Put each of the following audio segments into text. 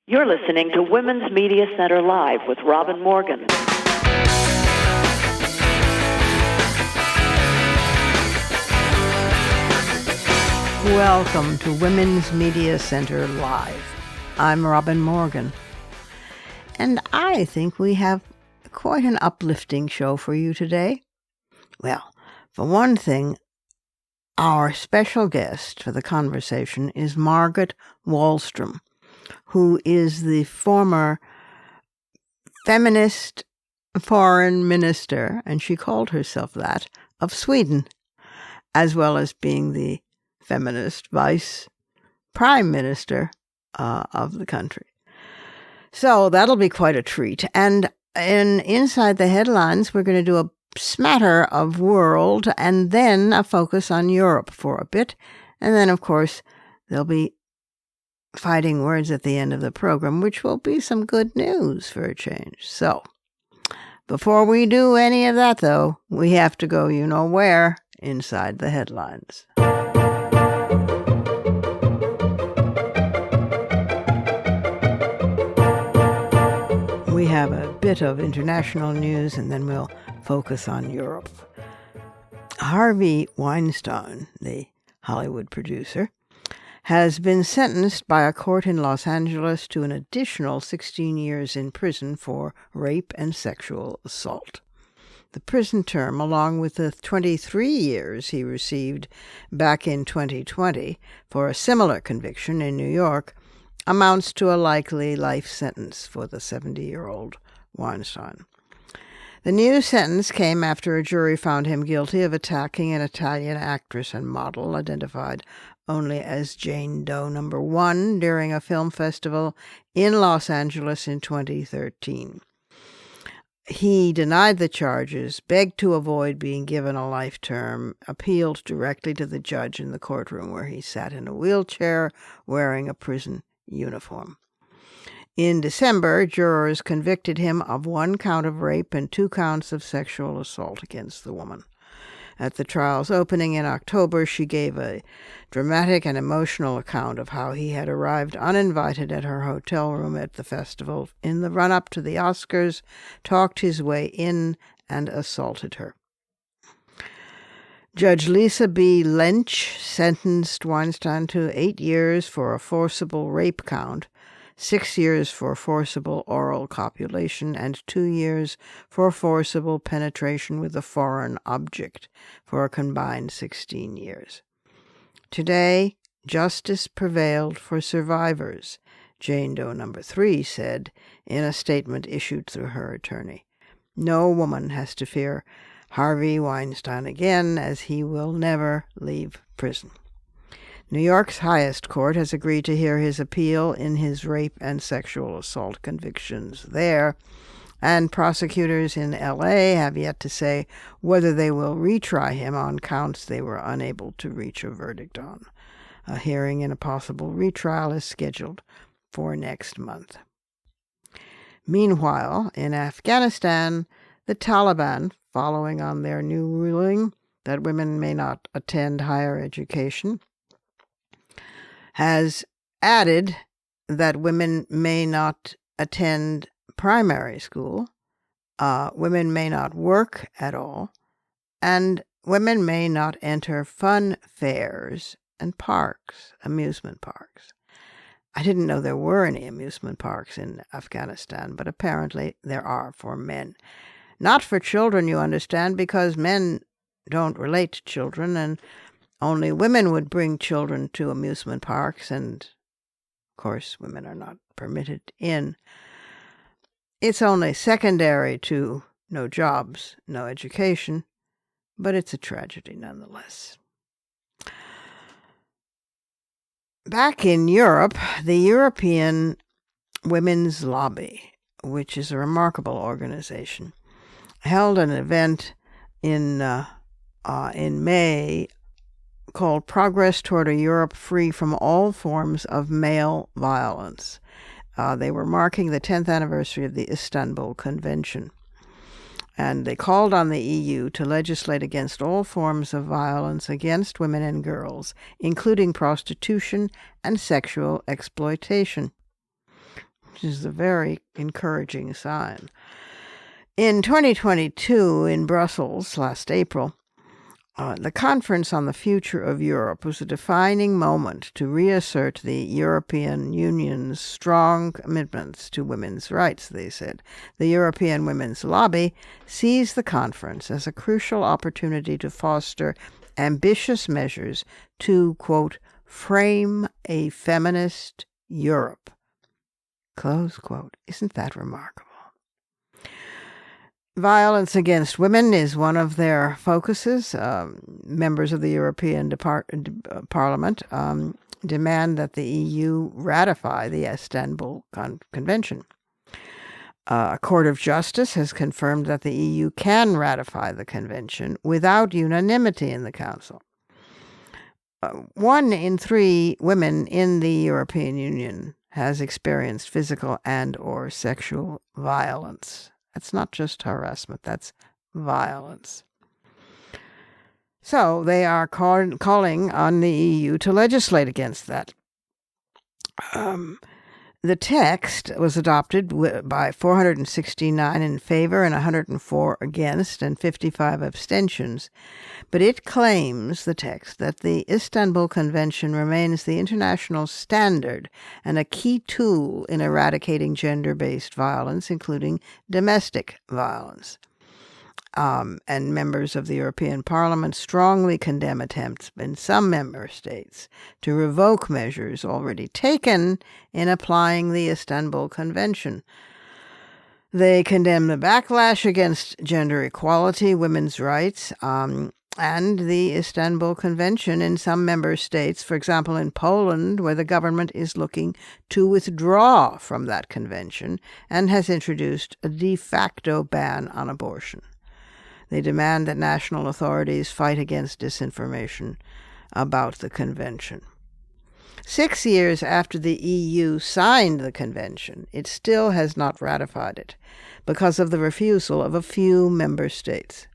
You're listening to Women's Media Center Live with Robin Morgan. Welcome to Women's Media Center Live. I'm Robin Morgan. And I think we have quite an uplifting show for you today. Well, for one thing, our special guest for the conversation is Margot Wallström, who is the former feminist foreign minister, and she called herself that, of Sweden, as well as being the feminist vice prime minister of the country. So that'll be quite a treat. And inside the headlines, we're going to do a smatter of world and then a focus on Europe for a bit. And then, of course, there'll be fighting words at the end of the program, which will be some good news for a change. So before we do any of that, though, we have to go you know where, inside the headlines. We have a bit of international news, and then we'll focus on Europe. Harvey Weinstein, the Hollywood producer, has been sentenced by a court in Los Angeles to an additional 16 years in prison for rape and sexual assault. The prison term, along with the 23 years he received back in 2020 for a similar conviction in New York, amounts to a likely life sentence for the 70-year-old Weinstein. The new sentence came after a jury found him guilty of attacking an Italian actress and model identified only as Jane Doe No. 1 during a film festival in Los Angeles in 2013. He denied the charges, begged to avoid being given a life term, appealed directly to the judge in the courtroom where he sat in a wheelchair wearing a prison uniform. In December, jurors convicted him of 1 count of rape and 2 counts of sexual assault against the woman. At the trial's opening in October, she gave a dramatic and emotional account of how he had arrived uninvited at her hotel room at the festival in the run-up to the Oscars, talked his way in, and assaulted her. Judge Lisa B. Lynch sentenced Weinstein to 8 years for a forcible rape count, 6 years for forcible oral copulation, and 2 years for forcible penetration with a foreign object, for a combined 16 years. Today, justice prevailed for survivors, Jane Doe No. 3 said in a statement issued through her attorney. No woman has to fear Harvey Weinstein again, as he will never leave prison. New York's highest court has agreed to hear his appeal in his rape and sexual assault convictions there, and prosecutors in L.A. have yet to say whether they will retry him on counts they were unable to reach a verdict on. A hearing in a possible retrial is scheduled for next month. Meanwhile, in Afghanistan, the Taliban, following on their new ruling that women may not attend higher education, has added that women may not attend primary school, women may not work at all, and women may not enter fun fairs and parks, amusement parks. I didn't know there were any amusement parks in Afghanistan, but apparently there are for men. Not for children, you understand, because men don't relate to children, and only women would bring children to amusement parks, and, of course, women are not permitted in. It's only secondary to no jobs, no education, but it's a tragedy nonetheless. Back in Europe, the European Women's Lobby, which is a remarkable organization, held an event in May called Progress Toward a Europe Free from All Forms of Male Violence. They were marking the 10th anniversary of the Istanbul Convention. And they called on the EU to legislate against all forms of violence against women and girls, including prostitution and sexual exploitation. which is a very encouraging sign. In 2022 in Brussels last April, the Conference on the Future of Europe was a defining moment to reassert the European Union's strong commitments to women's rights, they said. The European Women's Lobby sees the conference as a crucial opportunity to foster ambitious measures to, quote, frame a feminist Europe, close quote. Isn't that remarkable? Violence against women is one of their focuses. Members of the European Parliament demand that the EU ratify the Istanbul Convention. A court of justice has confirmed that the EU can ratify the convention without unanimity in the Council. 1 in 3 women in the European Union has experienced physical and or sexual violence. That's not just harassment, that's violence. So they are calling on the EU to legislate against that. The text was adopted by 469 in favor and 104 against and 55 abstentions. But it claims, the text, that the Istanbul Convention remains the international standard and a key tool in eradicating gender-based violence, including domestic violence. And members of the European Parliament strongly condemn attempts in some member states to revoke measures already taken in applying the Istanbul Convention. They condemn the backlash against gender equality, women's rights, and the Istanbul Convention in some member states, for example in Poland, where the government is looking to withdraw from that convention and has introduced a de facto ban on abortion. They demand that national authorities fight against disinformation about the convention. 6 years after the EU signed the convention, it still has not ratified it because of the refusal of a few member states.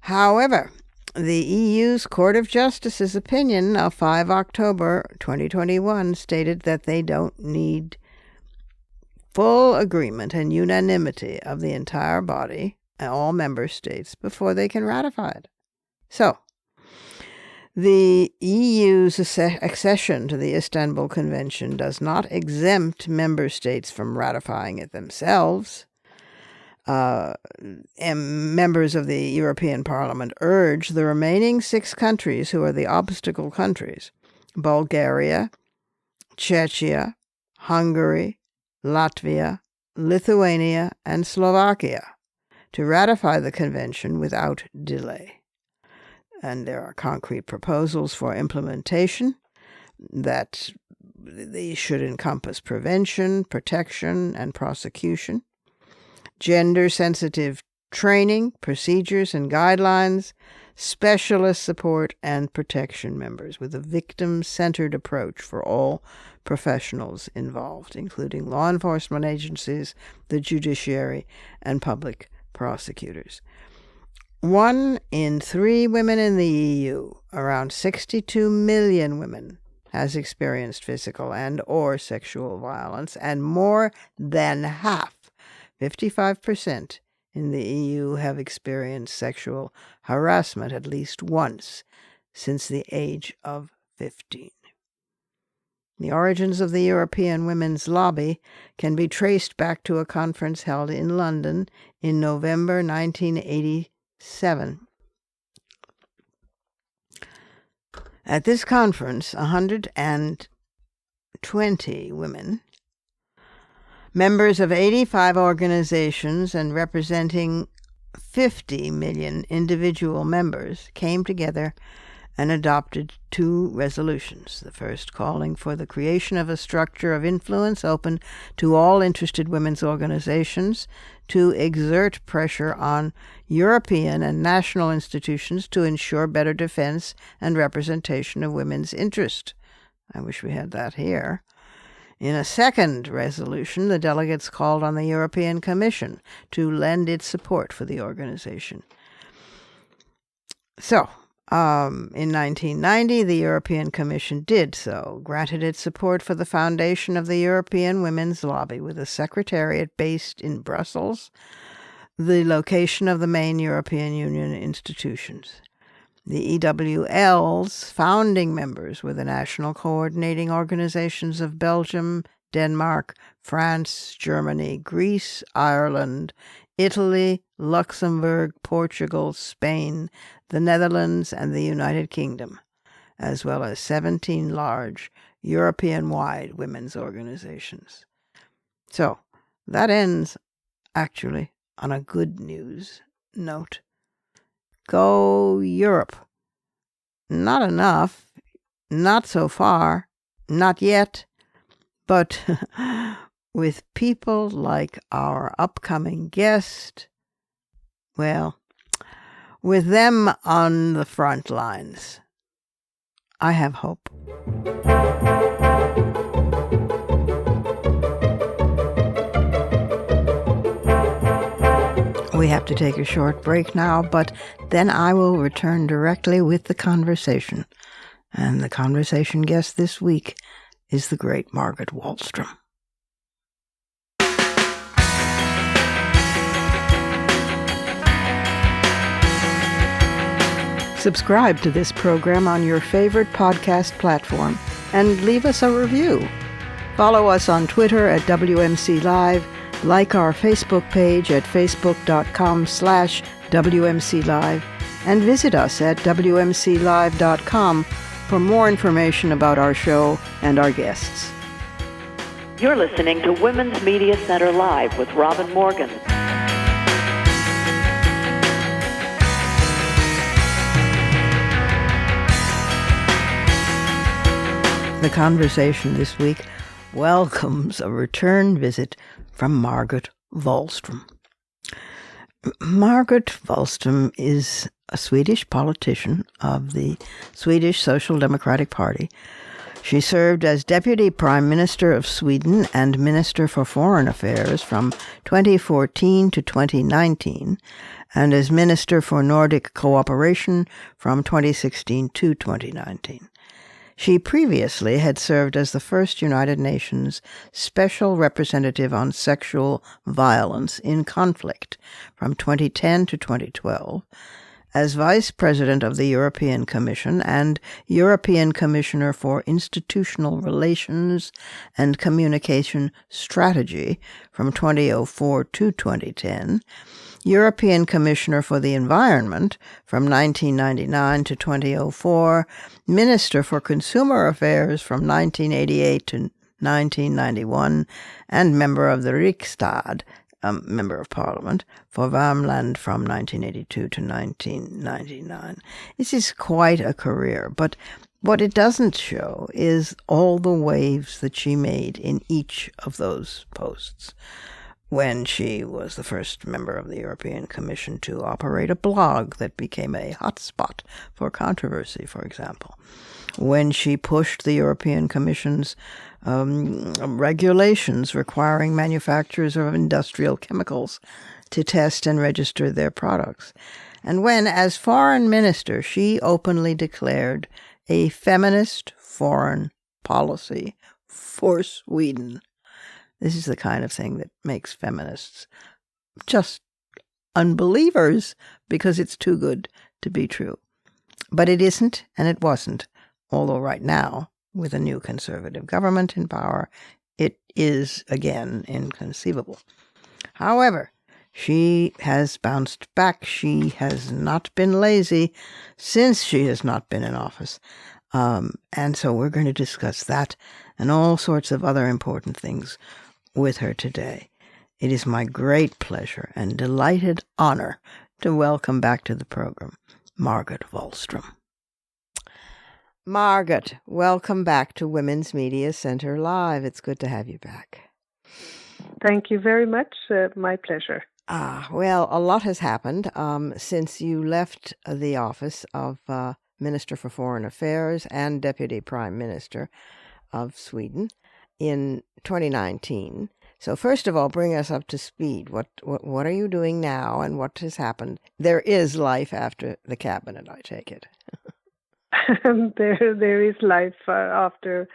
However, the EU's Court of Justice's opinion of 5 October 2021 stated that they don't need full agreement and unanimity of the entire body, all member states, before they can ratify it. So, the EU's accession to the Istanbul Convention does not exempt member states from ratifying it themselves. And members of the European Parliament urge the remaining 6 countries who are the obstacle countries, Bulgaria, Czechia, Hungary, Latvia, Lithuania, and Slovakia, to ratify the convention without delay. And there are concrete proposals for implementation that these should encompass prevention, protection, and prosecution, gender-sensitive training, procedures and guidelines, specialist support, and protection members, with a victim-centered approach for all professionals involved, including law enforcement agencies, the judiciary, and public prosecutors. 1 in 3 women in the EU, around 62 million women, has experienced physical and or sexual violence, and more than half, 55%, in the EU have experienced sexual harassment at least once since the age of 15. The origins of the European Women's Lobby can be traced back to a conference held in London in November 1987. At this conference, 120 women, members of 85 organizations and representing 50 million individual members, came together and adopted 2 resolutions. The first calling for the creation of a structure of influence open to all interested women's organizations to exert pressure on European and national institutions to ensure better defense and representation of women's interest. I wish we had that here. In a second resolution, the delegates called on the European Commission to lend its support for the organization. So, In 1990, the European Commission did so, granted its support for the foundation of the European Women's Lobby with a secretariat based in Brussels, the location of the main European Union institutions. The EWL's founding members were the national coordinating organizations of Belgium, Denmark, France, Germany, Greece, Ireland, Italy, Luxembourg, Portugal, Spain, the Netherlands, and the United Kingdom, as well as 17 large European-wide women's organizations. So, that ends, actually, on a good news note. Go Europe. Not enough, not so far, not yet, but with people like our upcoming guest, well, with them on the front lines, I have hope. We have to take a short break now, but then I will return directly with the conversation. And the conversation guest this week is the great Margot Wallström. Subscribe to this program on your favorite podcast platform and leave us a review. Follow us on Twitter at WMC Live, like our Facebook page at facebook.com/WMC Live, and visit us at WMCLive.com for more information about our show and our guests. You're listening to Women's Media Center Live with Robin Morgan. The conversation this week welcomes a return visit from Margot Wallström. Margot Wallström is a Swedish politician of the Swedish Social Democratic Party. She served as Deputy Prime Minister of Sweden and Minister for Foreign Affairs from 2014 to 2019, and as Minister for Nordic Cooperation from 2016 to 2019. She previously had served as the first United Nations Special Representative on Sexual Violence in Conflict from 2010 to 2012, as Vice President of the European Commission and European Commissioner for Institutional Relations and Communication Strategy from 2004 to 2010, European Commissioner for the Environment from 1999 to 2004, Minister for Consumer Affairs from 1988 to 1991, and member of the Riksdag, Member of Parliament, for Värmland from 1982 to 1999. This is quite a career, but what it doesn't show is all the waves that she made in each of those posts. When she was the first member of the European Commission to operate a blog that became a hotspot for controversy, for example. When she pushed the European Commission's regulations requiring manufacturers of industrial chemicals to test and register their products. And when, as foreign minister, she openly declared a feminist foreign policy for Sweden. This is the kind of thing that makes feminists just unbelievers because it's too good to be true. But it isn't, and it wasn't, although right now, with a new conservative government in power, it is again inconceivable. However, she has bounced back. She has not been lazy since she has not been in office. And so we're going to discuss that and all sorts of other important things with her today. It is my great pleasure and delighted honor to welcome back to the program Margot Wallström. Margot, welcome back to Women's Media Center Live. It's good to have you back. Thank you very much. My pleasure. Well, a lot has happened since you left the office of Minister for Foreign Affairs and Deputy Prime Minister of Sweden in 2019. So first of all, bring us up to speed. What are you doing now and what has happened? There is life after the cabinet, I take it. there is life after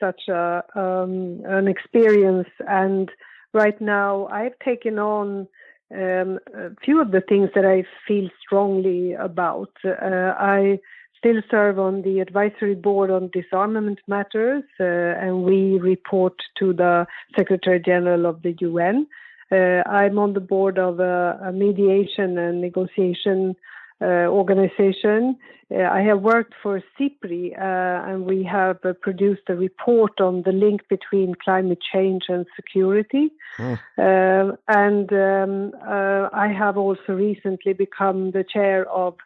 such an experience. And right now, I've taken on a few of the things that I feel strongly about. I still serve on the advisory board on disarmament matters, and we report to the Secretary General of the UN. I'm on the board of a mediation and negotiation organization. I have worked for CIPRI, and we have produced a report on the link between climate change and security. And I have also recently become the chair of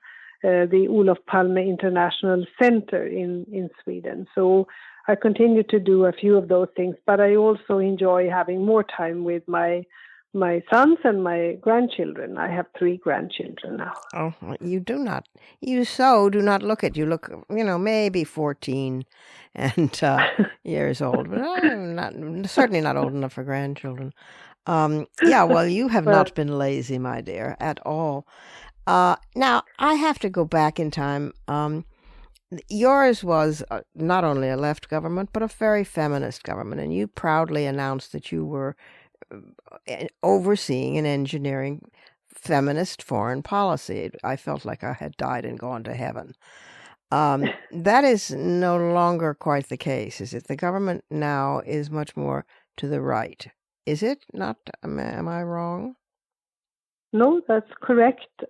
the Olof Palme International Center in Sweden. So I continue to do a few of those things, but I also enjoy having more time with my sons and my grandchildren. I have 3 grandchildren now. Oh, you do not look it. You look, maybe 14 and years old, but I'm certainly not old enough for grandchildren. Yeah, well, you have not been lazy, my dear, at all. Now, I have to go back in time. Yours was not only a left government, but a very feminist government, and you proudly announced that you were overseeing and engineering feminist foreign policy. I felt like I had died and gone to heaven. That is no longer quite the case, is it? The government now is much more to the right. Is it not? Am I wrong? No, that's correct.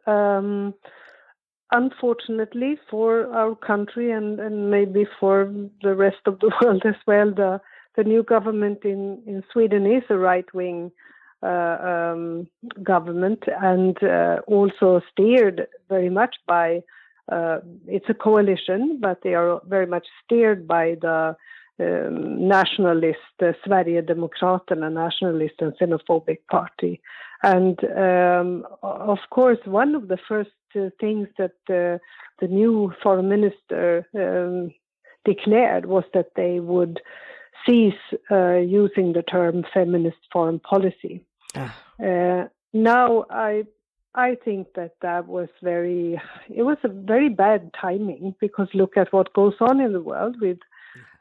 Unfortunately for our country and maybe for the rest of the world as well, the new government in Sweden is a right-wing government, and also steered very much by, it's a coalition, but they are very much steered by the nationalist Sverigedemokraterna, nationalist and xenophobic party. And of course, one of the first things that the new foreign minister declared was that they would cease using the term feminist foreign policy. Now, I think that was a very bad timing, because look at what goes on in the world with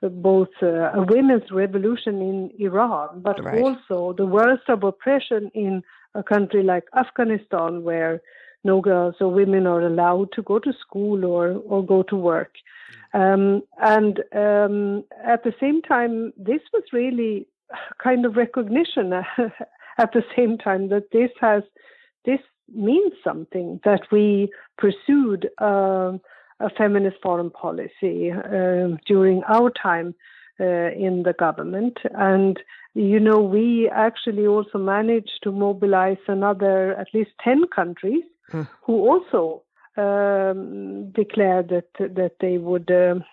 both a women's revolution in Iran, but also the worst of oppression in a country like Afghanistan, where no girls or women are allowed to go to school or go to work. And at the same time, this was really kind of recognition at the same time that this means something, that we pursued a feminist foreign policy during our time in the government. And, we actually also managed to mobilize another at least 10 countries who also declared that they would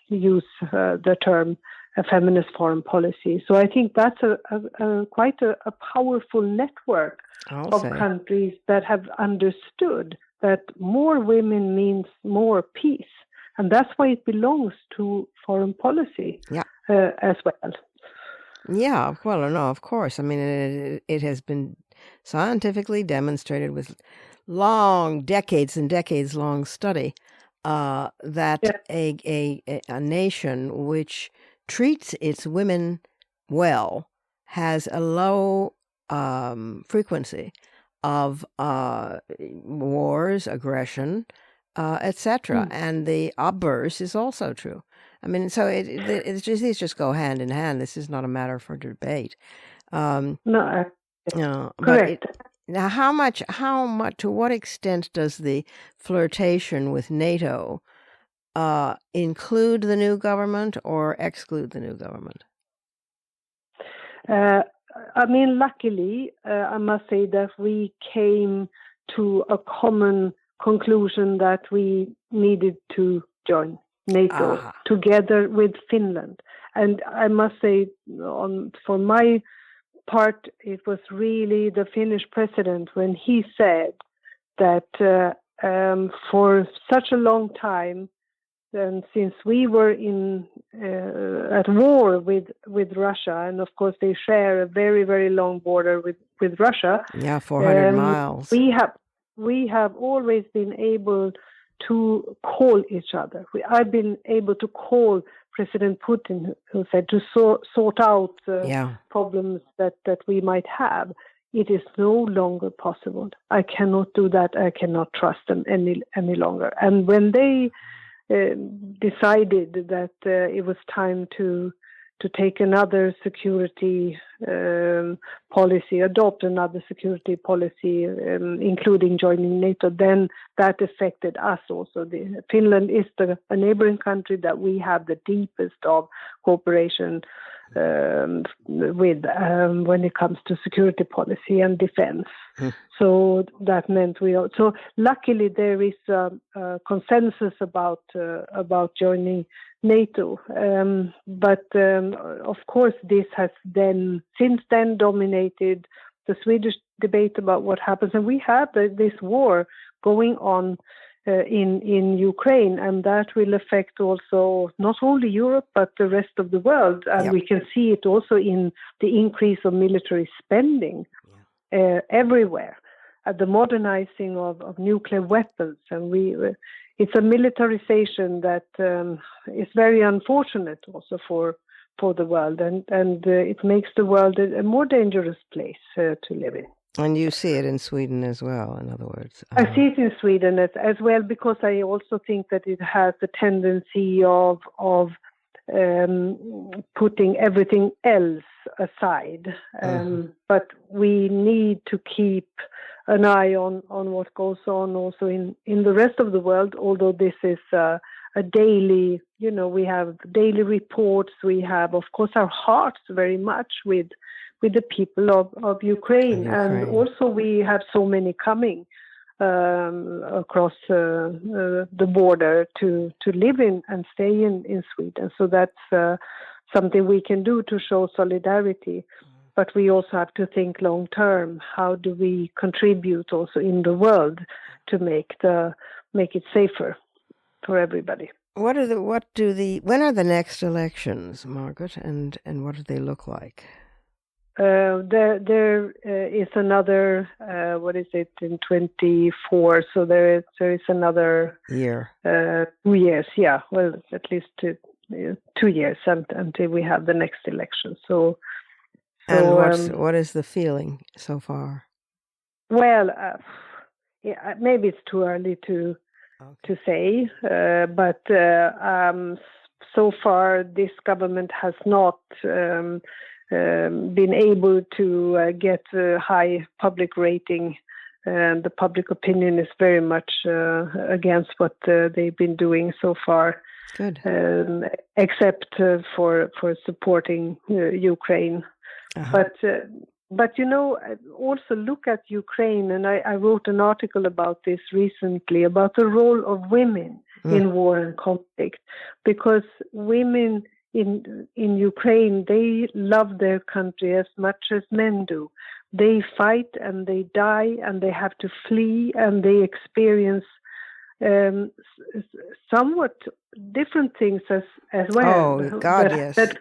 use the term a feminist foreign policy. So I think that's quite a powerful network of countries that have understood that more women means more peace. And that's why it belongs to foreign policy as well. Yeah, well, no, of course. I mean, it has been scientifically demonstrated with decades and decades long study that a nation which treats its women well has a low frequency of wars, aggression, etc. And the obverse is also true. I mean, so these just go hand in hand. This is not a matter for debate. No, correct. Now, how much, to what extent does the flirtation with NATO include the new government or exclude the new government? I mean, luckily, I must say that we came to a common conclusion that we needed to join NATO together with Finland. And I must say, for my part, it was really the Finnish president when he said that for such a long time, and since we were at war with Russia, and of course they share a very, very long border with Russia. Yeah, 400 miles. We have always been able to call each other. I've been able to call President Putin, who said to sort out problems that we might have. It is no longer possible. I cannot do that. I cannot trust them any longer. And when they decided that it was time to take another security policy, adopt another security policy, including joining NATO, then that affected us also. Finland is a neighboring country that we have the deepest of cooperation with when it comes to security policy and defense. So that meant so luckily there is a consensus about joining NATO. But of course this has since then dominated the Swedish debate about what happens. And we have this war going on in Ukraine, and that will affect also not only Europe but the rest of the world. And we can see it also in the increase of military spending everywhere, at the modernizing of nuclear weapons. And it's a militarization that is very unfortunate also for the world, and it makes the world a more dangerous place to live in. And you see it in Sweden as well, in other words. I see it in Sweden as well, because I also think that it has a tendency of putting everything else aside. But we need to keep an eye on what goes on also in the rest of the world, although this is a daily, we have daily reports. We have, of course, our hearts very much with the people of Ukraine. And also we have so many coming across the border to live in and stay in Sweden. So that's something we can do to show solidarity. But we also have to think long term. How do we contribute also in the world to make it safer for everybody? When are the next elections, Margaret, and what do they look like? There is another, in 24, so there is another year. 2 years, well, at least 2 years until we have the next election. So what is the feeling so far? Well, maybe it's too early to say, but so far this government has not been able to get a high public rating, and the public opinion is very much against what they've been doing so far. Good. Except for supporting Ukraine. But also look at Ukraine, and I wrote an article about this recently, about the role of women in war and conflict, because women in Ukraine, they love their country as much as men do. They fight and they die and they have to flee, and they experience somewhat different things as well. Oh God, yes. That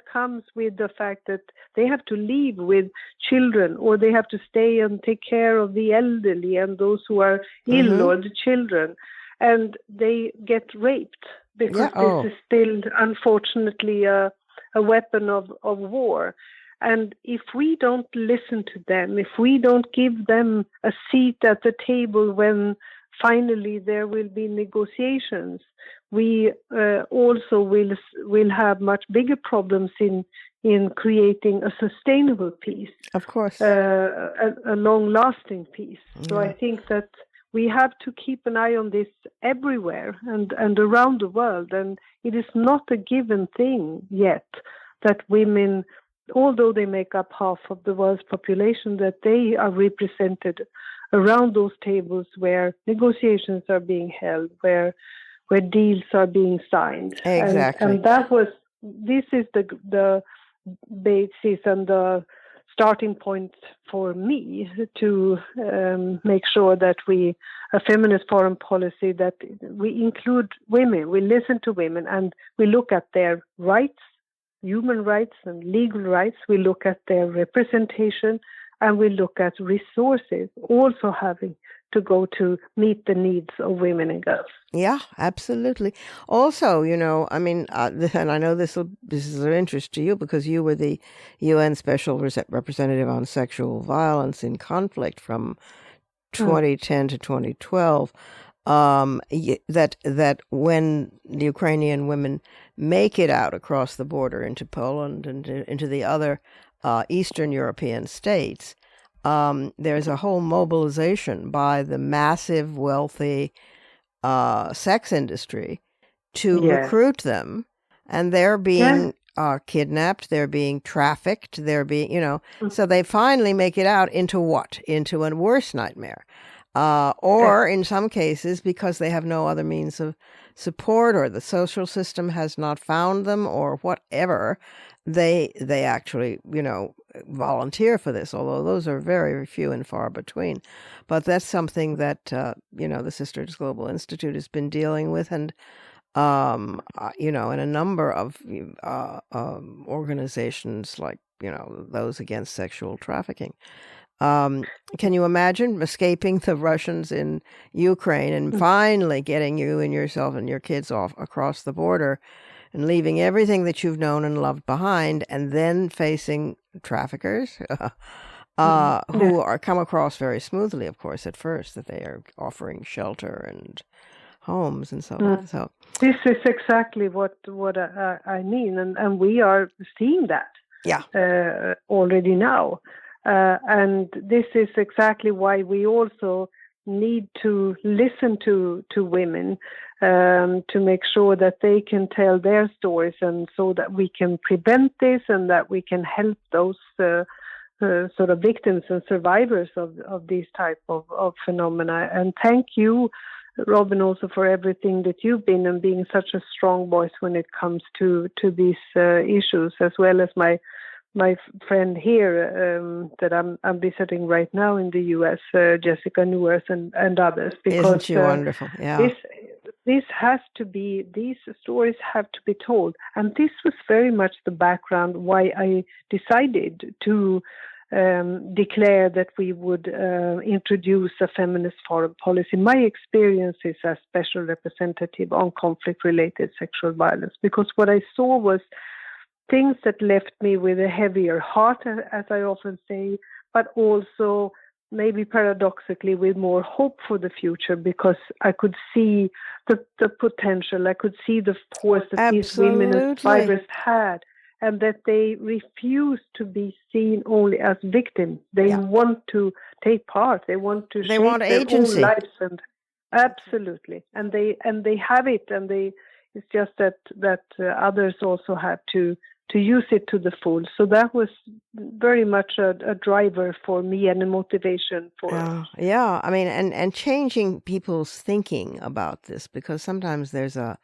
comes with the fact that they have to leave with children, or they have to stay and take care of the elderly and those who are ill, or the children, and they get raped because this is still, unfortunately, a weapon of war. And if we don't listen to them, if we don't give them a seat at the table when finally there will be negotiations, we also will have much bigger problems in creating a sustainable peace. Of course. A long-lasting peace. So I think that we have to keep an eye on this everywhere and around the world. And it is not a given thing yet that women, although they make up half of the world's population, that they are represented around those tables where negotiations are being held, where deals are being signed. Exactly. And this is the basis and the starting point for me to make sure that a feminist foreign policy, that we include women, we listen to women, and we look at their rights, human rights and legal rights. We look at their representation, and we look at resources also having to go to meet the needs of women and girls. Yeah, absolutely. Also, I mean, and I know this is of interest to you because you were the UN Special Representative on Sexual Violence in Conflict from 2010 to 2012. That when the Ukrainian women make it out across the border into Poland and into the other Eastern European states, there's a whole mobilization by the massive, wealthy sex industry to recruit them, and they're being kidnapped, they're being trafficked, they're being, so they finally make it out into what? Into a worse nightmare. Or in some cases, because they have no other means of support or the social system has not found them or whatever, they actually, volunteer for this, although those are very few and far between. But that's something that, the Sisters Global Institute has been dealing with, and, in a number of organizations like, those against sexual trafficking. Can you imagine escaping the Russians in Ukraine and finally getting you and yourself and your kids off across the border and leaving everything that you've known and loved behind, and then facing traffickers who are come across very smoothly, of course, at first, that they are offering shelter and homes and so on. So this is exactly what I mean, and we are seeing that already now. And this is exactly why we also need to listen to women to make sure that they can tell their stories, and so that we can prevent this and that we can help those sort of victims and survivors of these type of phenomena. And thank you, Robin, also for everything that you've been and being such a strong voice when it comes to these issues, as well as my friend here that I'm visiting right now in the U.S., Jessica Newers and others. Because isn't she wonderful? Yeah. These stories have to be told. And this was very much the background why I decided to declare that we would introduce a feminist foreign policy. My experiences as special representative on conflict-related sexual violence, because what I saw was things that left me with a heavier heart, as I often say, but also maybe paradoxically with more hope for the future, because I could see the potential, I could see the force that these women and survivors had, and that they refuse to be seen only as victims. They want to take part. They want to shape their agency. own lives, and absolutely, and they have it, and it's just that others also have to use it to the full. So that was very much a driver for me and a motivation for yeah. I mean, and changing people's thinking about this, because sometimes there's a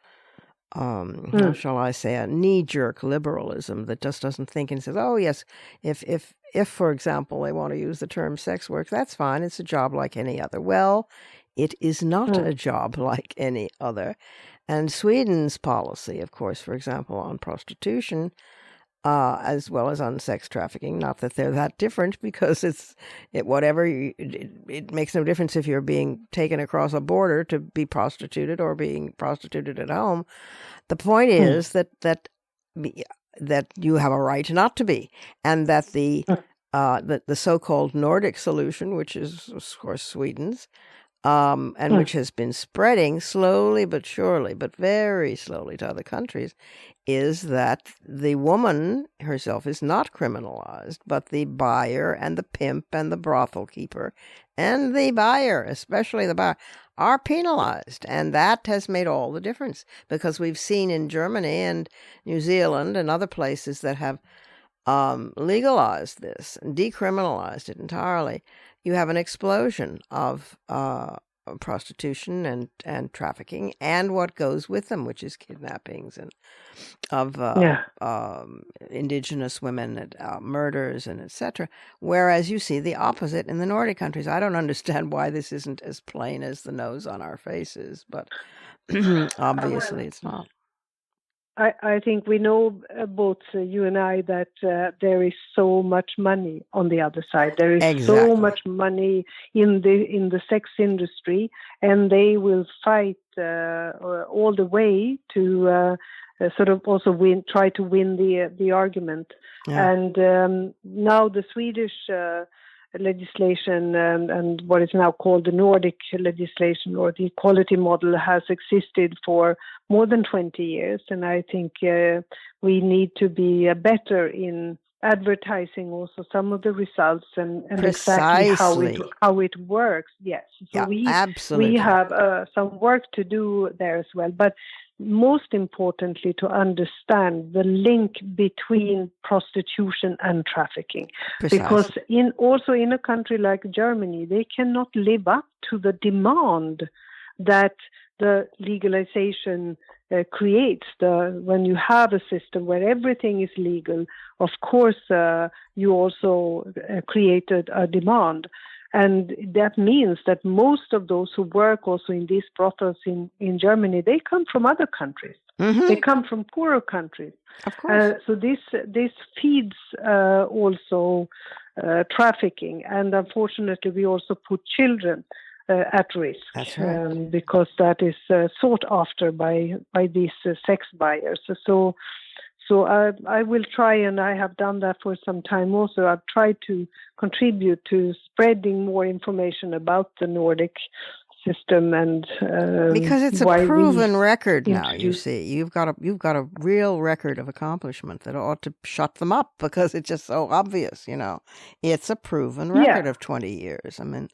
how shall I say, a knee-jerk liberalism that just doesn't think and says, oh yes, if for example they want to use the term sex work, that's fine, it's a job like any other. Well, it is not a job like any other. And Sweden's policy, of course, for example, on prostitution, as well as on sex trafficking, not that they're that different, because it makes no difference if you're being taken across a border to be prostituted or being prostituted at home. The point is that you have a right not to be, and that the so-called Nordic solution, which is of course Sweden's, and which has been spreading slowly but surely, but very slowly, to other countries, is that the woman herself is not criminalized, but the buyer and the pimp and the brothel keeper and the buyer, especially the buyer, are penalized. And that has made all the difference, because we've seen in Germany and New Zealand and other places that have legalized this and decriminalized it entirely, you have an explosion of prostitution and trafficking and what goes with them, which is kidnappings and of indigenous women, murders, and etc. Whereas you see the opposite in the Nordic countries. I don't understand why this isn't as plain as the nose on our faces, but obviously it's not. I think we know both you and I that there is so much money on the other side. There is so Exactly. much money in the sex industry, and they will fight all the way to sort of also try to win the argument. Yeah. And now the Swedish legislation and what is now called the Nordic legislation or the equality model has existed for more than 20 years. And I think we need to be better in advertising also some of the results and exactly Precisely. how it works. Yes. So Yeah, absolutely. we have some work to do there as well. But most importantly, to understand the link between prostitution and trafficking. Precisely. Because also in a country like Germany, they cannot live up to the demand that the legalization creates. When you have a system where everything is legal, of course, you also created a demand. And that means that most of those who work also in these brothels in Germany, they come from other countries. Mm-hmm. They come from poorer countries. Of course. So this feeds also trafficking. And unfortunately, we also put children at risk. That's right. Because that is sought after by these sex buyers. So I will try, and I have done that for some time also. I've tried to contribute to spreading more information about the Nordic system and because it's a proven record now. You see, you've got a real record of accomplishment that ought to shut them up because it's just so obvious. It's a proven record of 20 years. I mean.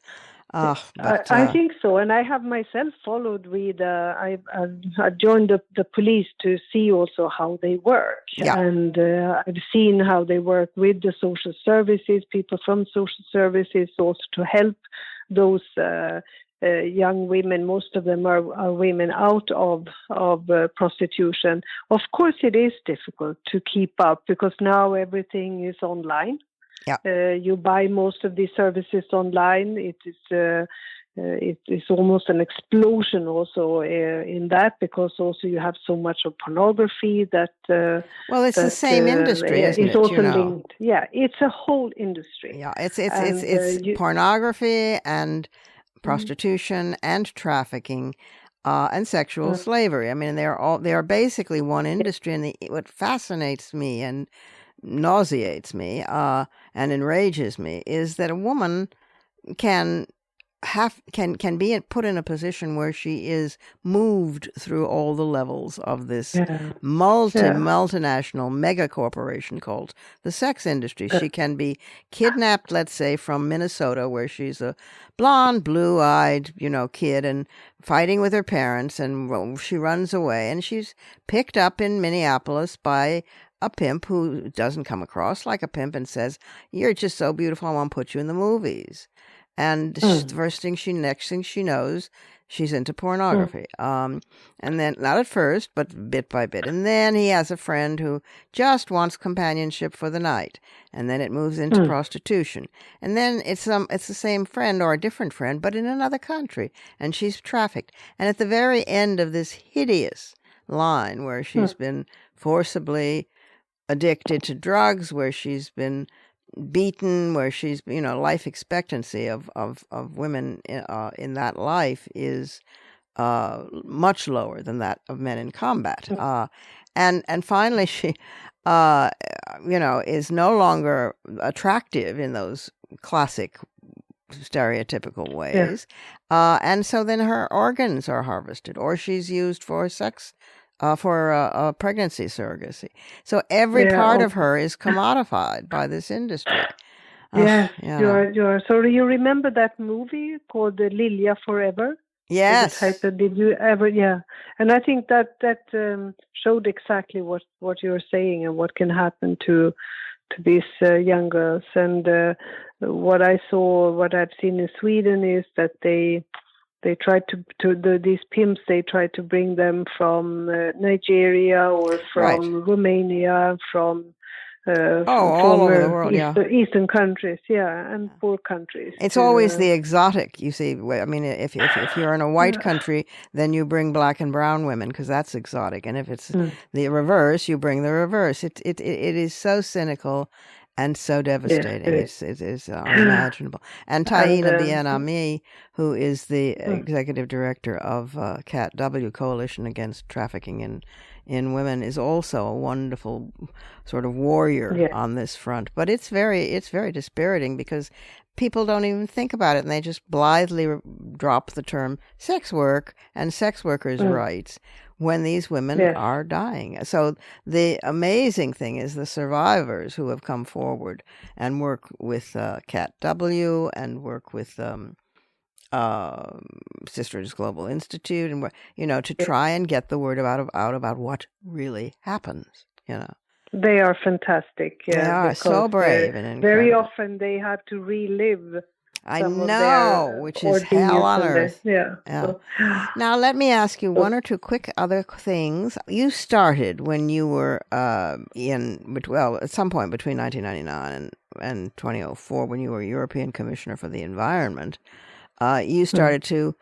I think so, and I have myself followed with. I joined the police to see also how they work, and I've seen how they work with the social services, people from social services, also to help those young women. Most of them are women out of prostitution. Of course, it is difficult to keep up because now everything is online. Yeah. You buy most of these services online. It is almost an explosion also in that because also you have so much of pornography that. Well, it's the same industry, isn't it? Also linked. Yeah, it's a whole industry. Yeah, it's pornography and prostitution and trafficking. And sexual slavery. I mean, they are basically one industry. And what fascinates me and nauseates me and enrages me is that a woman can be put in a position where she is moved through all the levels of this multinational mega corporation called the sex industry. She can be kidnapped, let's say, from Minnesota, where she's a blonde, blue-eyed, kid and fighting with her parents, and she runs away, and she's picked up in Minneapolis by a pimp who doesn't come across like a pimp and says, "You're just so beautiful, I want to put you in the movies." And the next thing she knows, she's into pornography. And then, not at first, but bit by bit. And then he has a friend who just wants companionship for the night. And then it moves into prostitution. And then it's the same friend or a different friend, but in another country. And she's trafficked. And at the very end of this hideous line where she's been forcibly addicted to drugs, where she's been beaten, where she's, life expectancy of women in that life is much lower than that of men in combat. And finally she, is no longer attractive in those classic stereotypical ways. And so then her organs are harvested, or she's used for sex for pregnancy surrogacy. So every part of her is commodified by this industry. Yeah, you're. So you remember that movie called Lilja Forever? Yes. Did you ever? Yeah, and I think that showed exactly what you're saying and what can happen to these young girls. And what I've seen in Sweden is that they try these pimps, they try to bring them from Nigeria or from Romania, from all over the former world, yeah. Eastern countries, and poor countries. It's always the exotic, you see. I mean, if you're in a white country, then you bring black and brown women because that's exotic, and if it's the reverse, you bring the reverse. It is so cynical and so devastating. Yes, It is unimaginable. And Taina Bien-Ami, who is the executive director of CAT-W, Coalition Against Trafficking in Women, is also a wonderful sort of warrior on this front. But it's very dispiriting because people don't even think about it, and they just blithely drop the term sex work and sex workers' rights when these women are dying. So the amazing thing is the survivors who have come forward and work with CAT-W and work with Sisters Global Institute, and to try and get the word out about what really happens. They are fantastic. They are so brave and incredible. Very often they have to relive. I know, which is hell on earth. So. Now let me ask you one or two quick other things. You started when you were at some point between 1999 and 2004, when you were European Commissioner for the Environment. You started to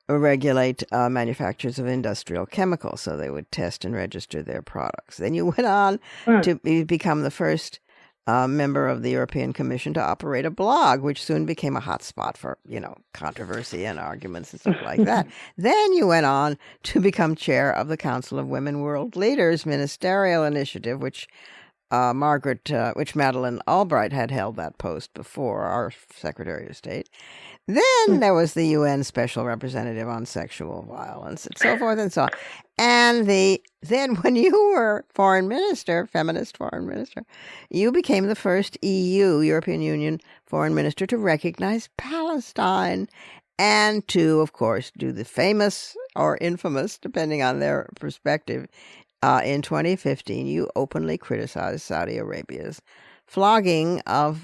regulate manufacturers of industrial chemicals, so they would test and register their products. Then you went on to become the first member of the European Commission to operate a blog, which soon became a hotspot for, controversy and arguments and stuff like that. Then you went on to become chair of the Council of Women World Leaders Ministerial Initiative, which Madeleine Albright had held that post before, our Secretary of State. Then there was the UN Special Representative on Sexual Violence, and so forth and so on. And then when you were foreign minister, feminist foreign minister, you became the first European Union foreign minister to recognize Palestine and to, of course, do the famous or infamous, depending on their perspective, in 2015, you openly criticized Saudi Arabia's flogging of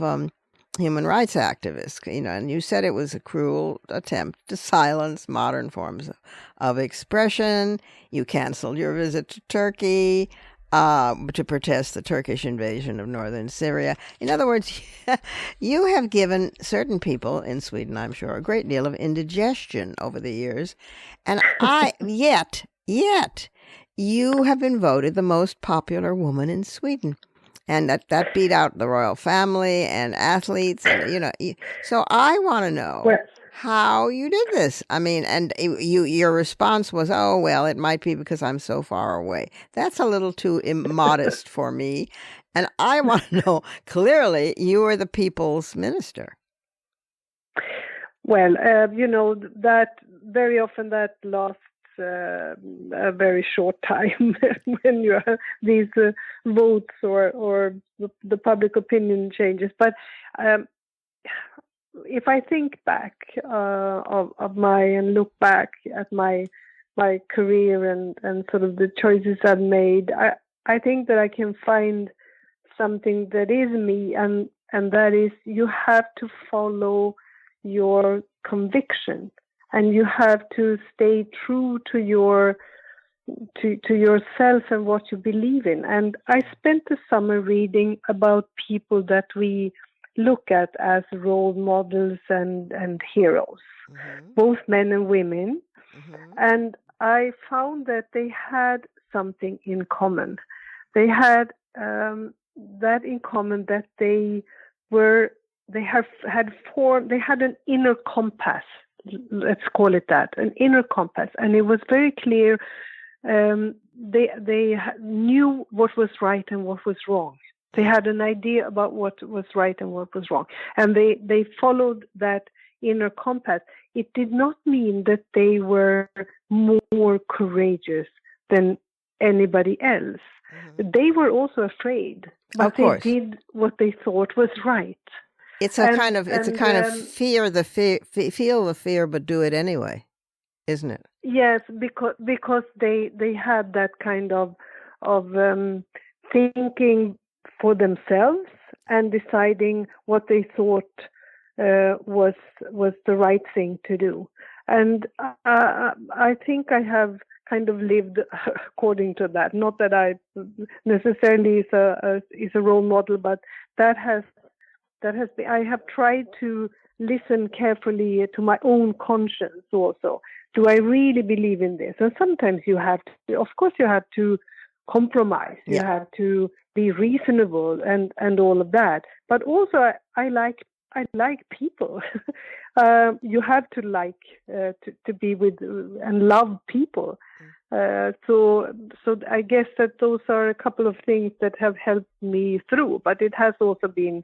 human rights activists, and you said it was a cruel attempt to silence modern forms of expression. You canceled your visit to Turkey to protest the Turkish invasion of northern Syria. In other words, you have given certain people in Sweden, I'm sure, a great deal of indigestion over the years, and yet you have been voted the most popular woman in Sweden. And that beat out the royal family and athletes, and So I want to know how you did this. I mean, and your response was, "Oh well, it might be because I'm so far away." That's a little too immodest for me. And I want to know clearly, you are the people's minister. Well, that very often that lasts a very short time when you have these votes or the public opinion changes. But if I think back and look back at my career and sort of the choices I've made, I think that I can find something that is me, and that is you have to follow your conviction. And you have to stay true to yourself and what you believe in. And I spent the summer reading about people that we look at as role models and heroes, both men and women. And I found that they had something in common. They had that in common, that they had an inner compass. Let's call it that, an inner compass. And it was very clear. They knew what was right and what was wrong. They had an idea about what was right and what was wrong. And they followed that inner compass. It did not mean that they were more courageous than anybody else. They were also afraid, but they did what they thought was right. It's a kind of feel the fear, but do it anyway, isn't it? Yes, because they had that kind of thinking for themselves and deciding what they thought was the right thing to do. And I think I have kind of lived according to that. Not that I necessarily is a role model, but that has been. I have tried to listen carefully to my own conscience also. Do I really believe in this? And sometimes you have to, of course, you have to compromise. You have to be reasonable and all of that. But also, I like people. You have to like to be with and love people. So I guess that those are a couple of things that have helped me through. But it has also been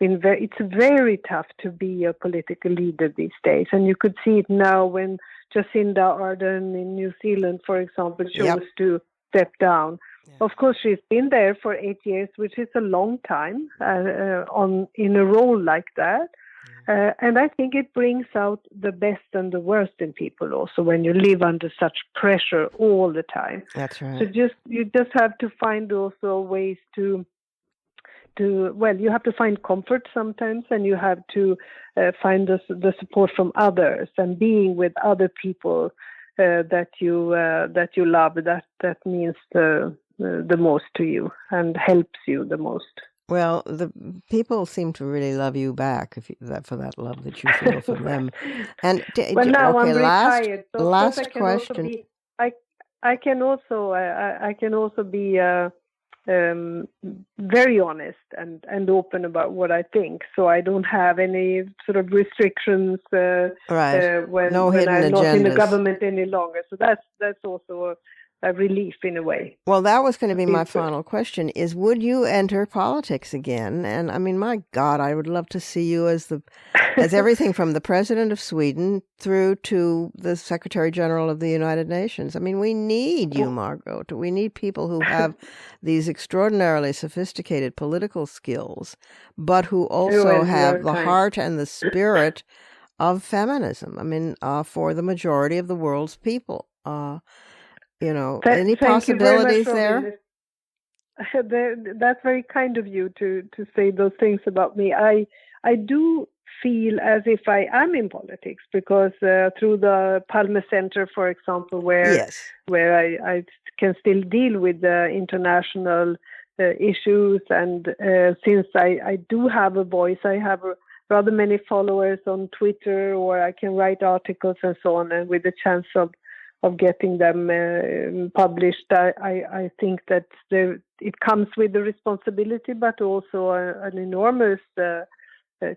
it's very tough to be a political leader these days, and you could see it now when Jacinda Ardern in New Zealand, for example, chose to step down. Of course, she's been there for 8 years, which is a long time in a role like that. And I think it brings out the best and the worst in people also when you live under such pressure all the time. That's right. So you just have to find also ways to you have to find comfort sometimes, and you have to find the support from others and being with other people that you love. That means the most to you and helps you the most. Well, the people seem to really love you back for that love that you feel for them. And now I'm retired. So last question. I can also be very honest and open about what I think. So I don't have any sort of restrictions when I'm not in the government any longer. So that's also a relief in a way. Well, that was going to be my final question, is would you enter politics again? And I mean, my God, I would love to see you as everything from the president of Sweden through to the Secretary General of the United Nations. I mean, we need you, Margot. We need people who have these extraordinarily sophisticated political skills, but who also have the heart and the spirit of feminism. I mean, for the majority of the world's people. Any possibilities there? That's very kind of you to say those things about me. I do feel as if I am in politics because through the Palme Center, for example, where I can still deal with the international issues, and since I do have a voice, I have rather many followers on Twitter, or I can write articles and so on, and with the chance of getting them published, I think that it comes with the responsibility, but also an enormous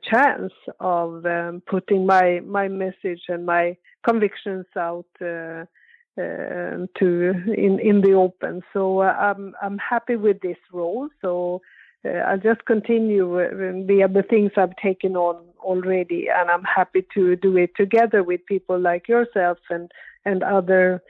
chance of putting my message and my convictions out in the open. So I'm happy with this role. So I'll just continue the other things I've taken on already, and I'm happy to do it together with people like yourself and other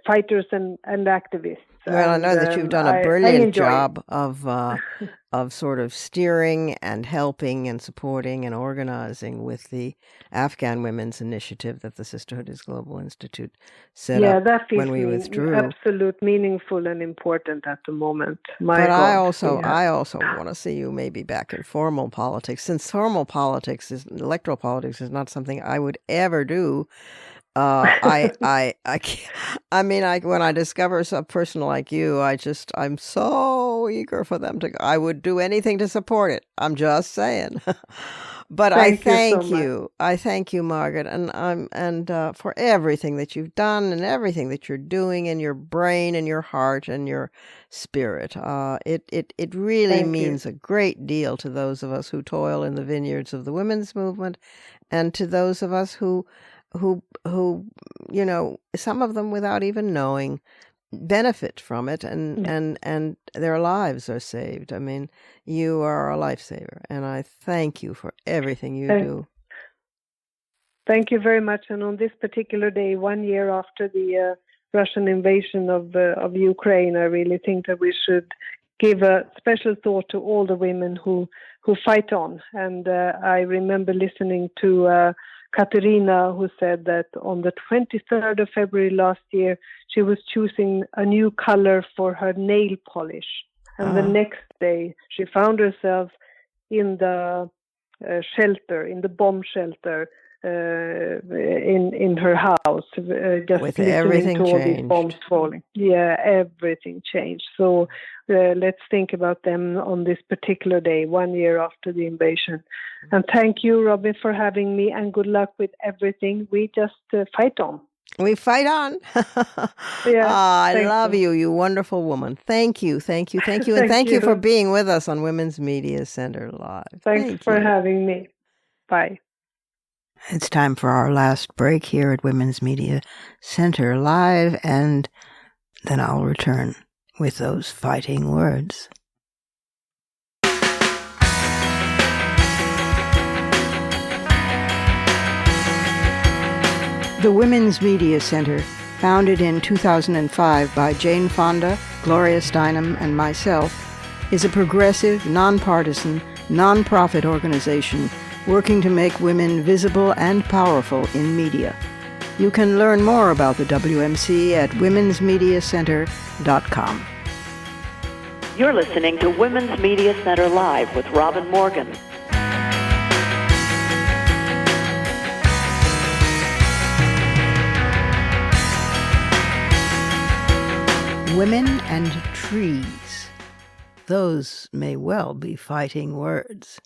fighters and activists. Well, I know that you've done a brilliant job of sort of steering and helping and supporting and organizing with the Afghan Women's Initiative that the Sisterhood Global Institute set up when we withdrew. Absolute meaningful and important at the moment. I also want to see you maybe back in formal politics, since formal politics electoral politics is not something I would ever do. When I discover a person like you, I'm so eager for them to. I would do anything to support it. I'm just saying. But I thank you. I thank you, Margaret, and for everything that you've done and everything that you're doing in your brain and your heart and your spirit. It really means a great deal to those of us who toil in the vineyards of the women's movement, and to those of us who some of them without even knowing benefit from it, and their lives are saved. I mean, you are a lifesaver, and I thank you for everything you do. Thank you very much. And on this particular day, 1 year after the Russian invasion of Ukraine, I really think that we should give a special thought to all the women who fight on. And I remember listening to Katerina, who said that on the 23rd of February last year, she was choosing a new color for her nail polish. And the next day, she found herself in the shelter, in the bomb shelter, in her house, just With listening everything to all these changed. bombs falling. Yeah, everything changed. So let's think about them on this particular day, 1 year after the invasion. And thank you, Robin, for having me, and good luck with everything. We just fight on. We fight on. Yeah, I thank love you. you wonderful woman. Thank you, thank you, thank you, and Thank thank you for you. being with us on Women's Media Center Live. Thanks Thank for you. having me. Bye. It's time for our last break here at Women's Media Center Live, and then I'll return with those fighting words. The Women's Media Center, founded in 2005 by Jane Fonda, Gloria Steinem, and myself, is a progressive, nonpartisan, nonprofit organization working to make women visible and powerful in media. You can learn more about the WMC at womensmediacenter.com. You're listening to Women's Media Center Live with Robin Morgan. Women and trees. Those may well be fighting words.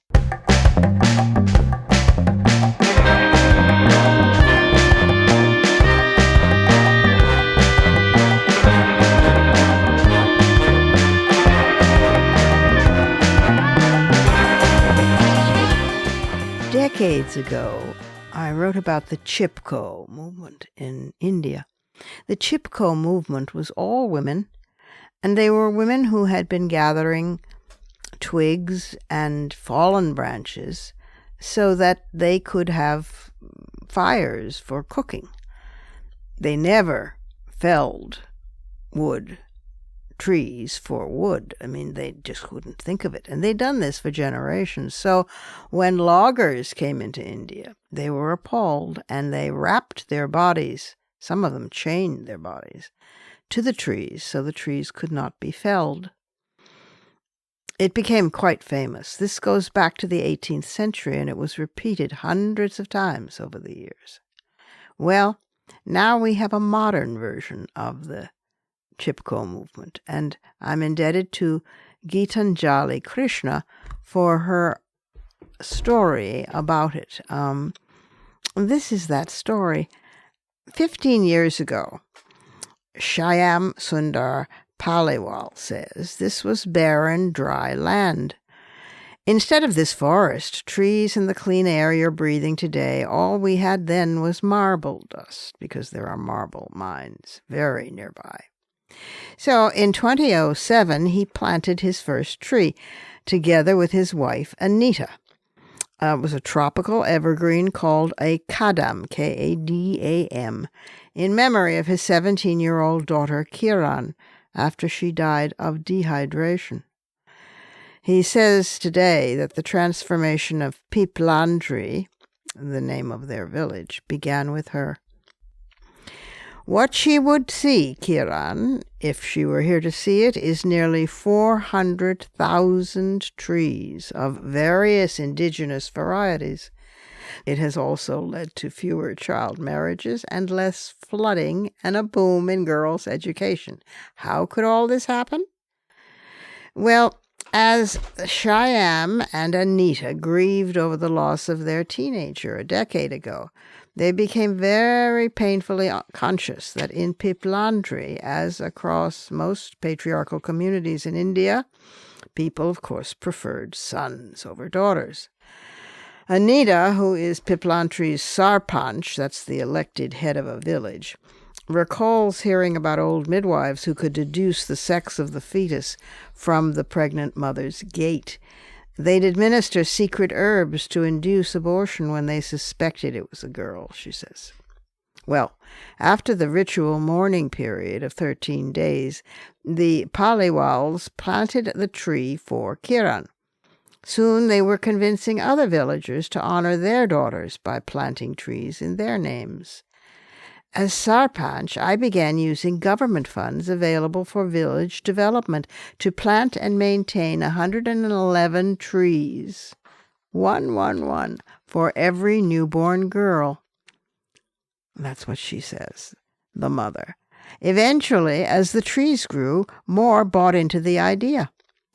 Decades ago, I wrote about the Chipko movement in India. The Chipko movement was all women, and they were women who had been gathering twigs and fallen branches so that they could have fires for cooking. They never felled trees for wood. I mean, they just couldn't think of it. And they'd done this for generations. So when loggers came into India, they were appalled, and they wrapped their bodies, some of them chained their bodies, to the trees so the trees could not be felled. It became quite famous. This goes back to the 18th century, and it was repeated hundreds of times over the years. Well, now we have a modern version of the Chipko movement, and I'm indebted to Geetanjali Krishna for her story about it. This is that story. 15 years ago, Shyam Sundar Paliwal says this was barren, dry land. Instead of this forest, trees, and the clean air you're breathing today, all we had then was marble dust, because there are marble mines very nearby. So in 2007, he planted his first tree, together with his wife, Anita. It was a tropical evergreen called a kadam, Kadam, in memory of his 17-year-old daughter, Kiran, after she died of dehydration. He says today that the transformation of Piplandri, the name of their village, began with her. What she would see, Kiran, if she were here to see it, is nearly 400,000 trees of various indigenous varieties. It has also led to fewer child marriages and less flooding and a boom in girls' education. How could all this happen? Well, as Shyam and Anita grieved over the loss of their teenager a decade ago, they became very painfully conscious that in Piplandri, as across most patriarchal communities in India, people, of course, preferred sons over daughters. Anita, who is Piplandri's sarpanch, that's the elected head of a village, recalls hearing about old midwives who could deduce the sex of the fetus from the pregnant mother's gait. They'd administer secret herbs to induce abortion when they suspected it was a girl, she says. Well, after the ritual mourning period of 13 days, the Paliwals planted the tree for Kiran. Soon they were convincing other villagers to honor their daughters by planting trees in their names. As sarpanch, I began using government funds available for village development to plant and maintain 111 trees 111 for every newborn girl. That's what she says, the mother. Eventually, as the trees grew, more bought into the idea,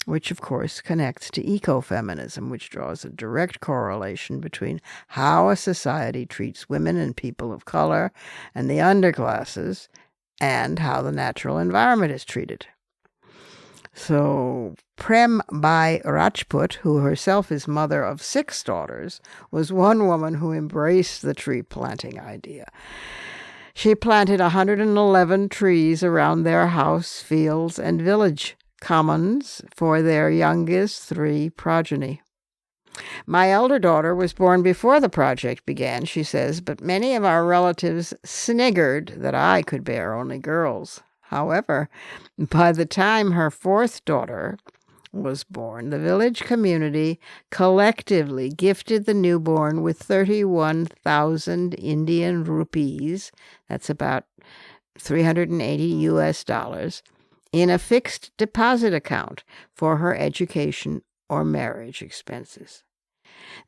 which of course connects to ecofeminism, which draws a direct correlation between how a society treats women and people of color and the underclasses and how the natural environment is treated. So Prem Bai Rajput, who herself is mother of 6 daughters, was one woman who embraced the tree planting idea. She planted 111 trees around their house, fields, and village commons for their youngest 3 progeny. My elder daughter was born before the project began, she says, but many of our relatives sniggered that I could bear only girls. However, by the time her 4th daughter was born, the village community collectively gifted the newborn with 31,000 Indian rupees, that's about $380, in a fixed deposit account for her education or marriage expenses.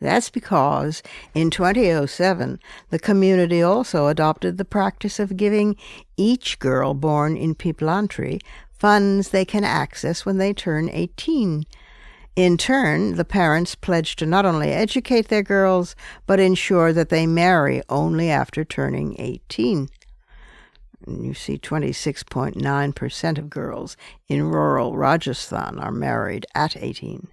That's because in 2007, the community also adopted the practice of giving each girl born in Piplantri funds they can access when they turn 18. In turn, the parents pledge to not only educate their girls, but ensure that they marry only after turning 18. And you see 26.9% of girls in rural Rajasthan are married at 18.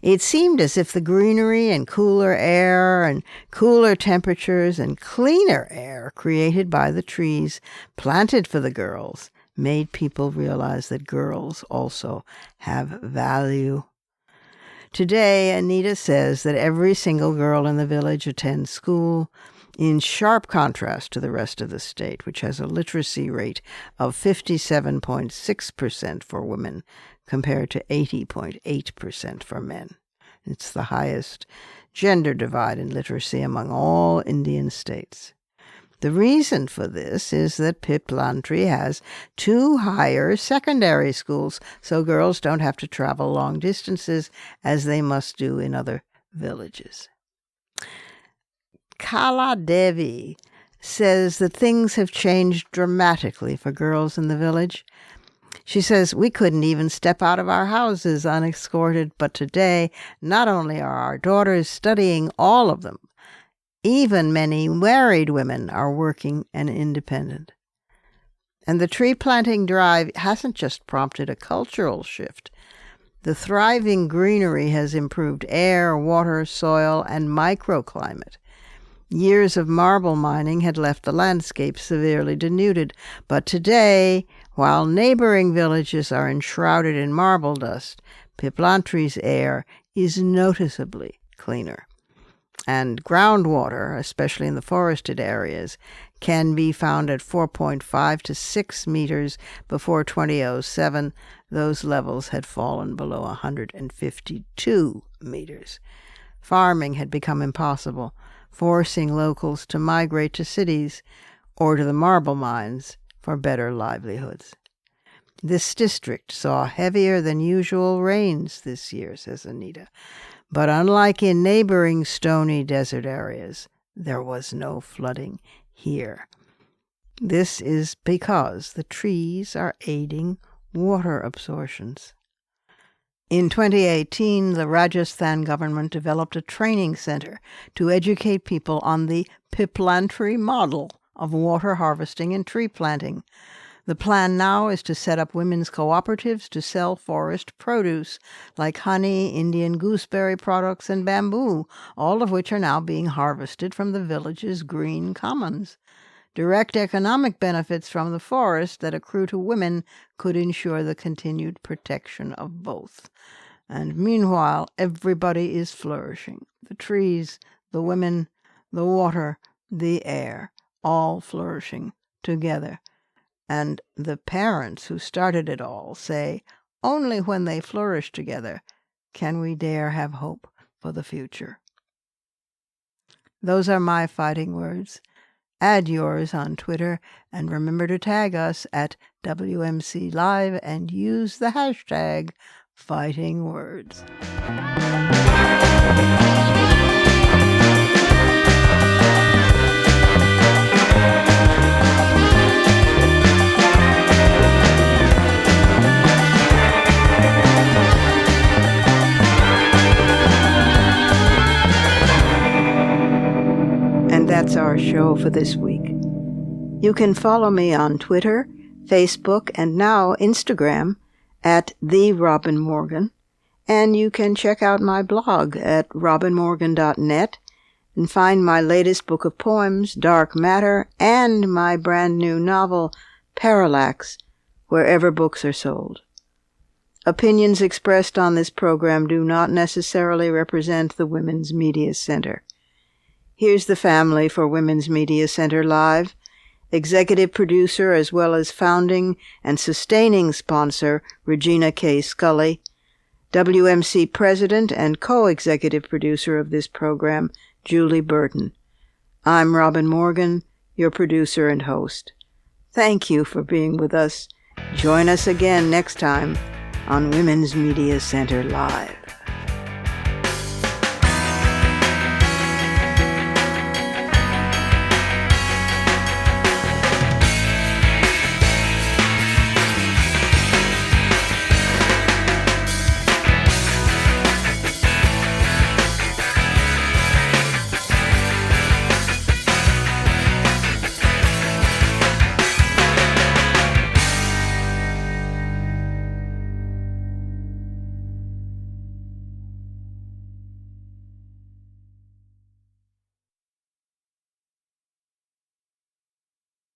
It seemed as if the greenery and cooler air and cooler temperatures and cleaner air created by the trees planted for the girls made people realize that girls also have value. Today, Anita says that every single girl in the village attends school, in sharp contrast to the rest of the state, which has a literacy rate of 57.6% for women compared to 80.8% for men. It's the highest gender divide in literacy among all Indian states. The reason for this is that Piplantri has 2 higher secondary schools, so girls don't have to travel long distances as they must do in other villages. Kala Devi says that things have changed dramatically for girls in the village. She says, we couldn't even step out of our houses unescorted, but today, not only are our daughters studying, all of them, even many married women are working and independent. And the tree planting drive hasn't just prompted a cultural shift. The thriving greenery has improved air, water, soil, and microclimate. Years of marble mining had left the landscape severely denuded, but today, while neighboring villages are enshrouded in marble dust, Piplantri's air is noticeably cleaner. And groundwater, especially in the forested areas, can be found at 4.5 to 6 meters. Before 2007, those levels had fallen below 152 meters. Farming had become impossible, forcing locals to migrate to cities or to the marble mines for better livelihoods. This district saw heavier than usual rains this year, says Anita, but unlike in neighboring stony desert areas, there was no flooding here. This is because the trees are aiding water absorptions. In 2018, the Rajasthan government developed a training center to educate people on the Piplantri model of water harvesting and tree planting. The plan now is to set up women's cooperatives to sell forest produce like honey, Indian gooseberry products, and bamboo, all of which are now being harvested from the village's green commons. Direct economic benefits from the forest that accrue to women could ensure the continued protection of both. And meanwhile, everybody is flourishing. The trees, the women, the water, the air, all flourishing together. And the parents who started it all say, only when they flourish together can we dare have hope for the future. Those are my fighting words. Add yours on Twitter, and remember to tag us at WMC Live and use the hashtag #FightingWords. That's our show for this week. You can follow me on Twitter, Facebook, and now Instagram at The Robin Morgan, and you can check out my blog at robinmorgan.net and find my latest book of poems, Dark Matter, and my brand new novel, Parallax, wherever books are sold. Opinions expressed on this program do not necessarily represent the Women's Media Center. Here's the family for Women's Media Center Live. Executive producer as well as founding and sustaining sponsor, Regina K. Scully. WMC president and co-executive producer of this program, Julie Burton. I'm Robin Morgan, your producer and host. Thank you for being with us. Join us again next time on Women's Media Center Live.